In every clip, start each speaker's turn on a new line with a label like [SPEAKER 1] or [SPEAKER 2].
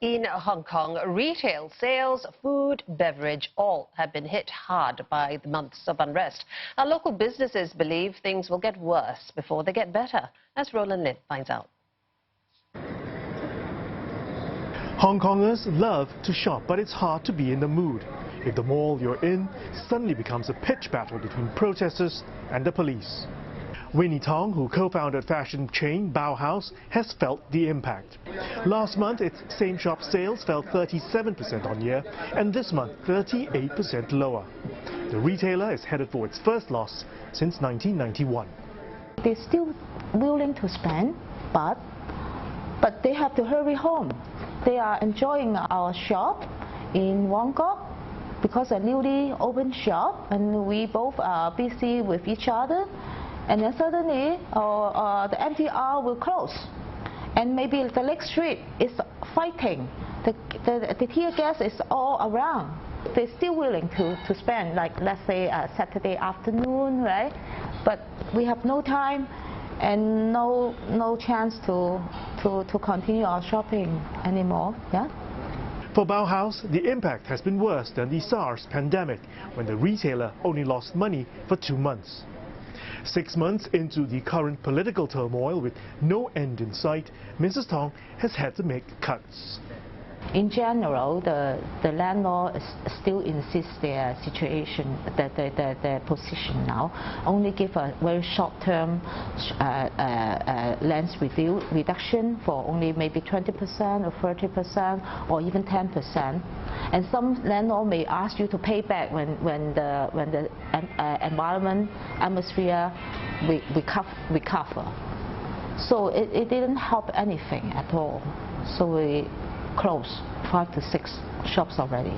[SPEAKER 1] In Hong Kong, retail sales, food, beverage, all have been hit hard by the months of unrest. Our local businesses believe things will get worse before they get better, as Roland Lim finds out.
[SPEAKER 2] Hong Kongers love to shop, but it's hard to be in the mood if the mall you're in suddenly becomes a pitched battle between protesters and the police. Winnie Tong, who co-founded fashion chain Bauhaus, has felt the impact. Last month, its same-shop sales fell 37% on year, and this month, 38% lower. The retailer is headed for its first loss since 1991.
[SPEAKER 3] They're still willing to spend, but they have to hurry home. They are enjoying our shop in Hong Kong because a newly opened shop, and we both are busy with each other. And then suddenly the MTR will close, and maybe the next street is fighting. The tear gas is all around. They're still willing to spend, like let's say Saturday afternoon, right? But we have no time and no chance to continue our shopping anymore. Yeah.
[SPEAKER 2] For Bauhaus, the impact has been worse than the SARS pandemic, when the retailer only lost money for 2 months. 6 months into the current political turmoil with no end in sight, Mrs. Tong has had to make cuts.
[SPEAKER 3] In general, the landlord still insists their situation, their position now. Only give a very short-term rent reduction for only maybe 20% or 30% or even 10%. And some landlord may ask you to pay back when the environment, atmosphere recover. So it didn't help anything at all. So we closed 5 to 6 shops already.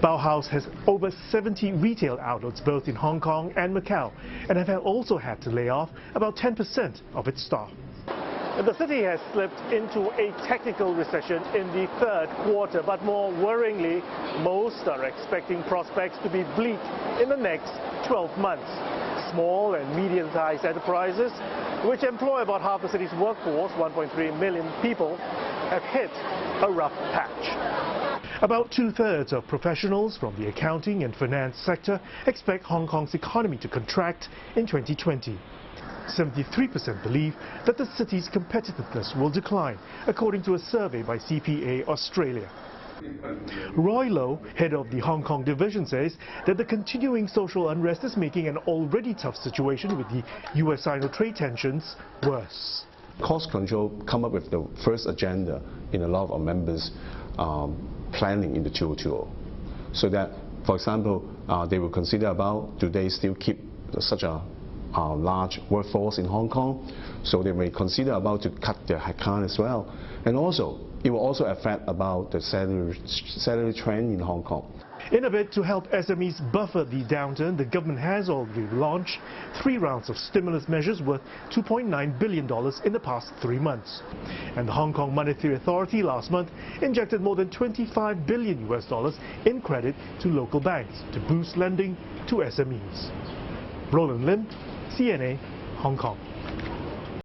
[SPEAKER 2] Bauhaus has over 70 retail outlets both in Hong Kong and Macau, and have also had to lay off about 10% of its staff. The city has slipped into a technical recession in the third quarter, but more worryingly, most are expecting prospects to be bleak in the next 12 months. Small and medium-sized enterprises, which employ about half the city's workforce, 1.3 million people, have hit a rough patch. About 2/3 of professionals from the accounting and finance sector expect Hong Kong's economy to contract in 2020. 73% believe that the city's competitiveness will decline, according to a survey by CPA Australia. Roy Low, head of the Hong Kong division, says that the continuing social unrest is making an already tough situation with the US-Sino trade tensions worse.
[SPEAKER 4] Cost control come up with the first agenda in a lot of our members' planning in the 2020. So that, for example, they will consider about, do they still keep such a large workforce in Hong Kong? So they may consider about to cut their headcount as well. And also, it will also affect about the salary trend in Hong Kong.
[SPEAKER 2] In a bid to help SMEs buffer the downturn, the government has already launched 3 rounds of stimulus measures worth $2.9 billion in the past 3 months. And the Hong Kong Monetary Authority last month injected more than $25 billion in credit to local banks to boost lending to SMEs. Roland Lim, CNA, Hong Kong.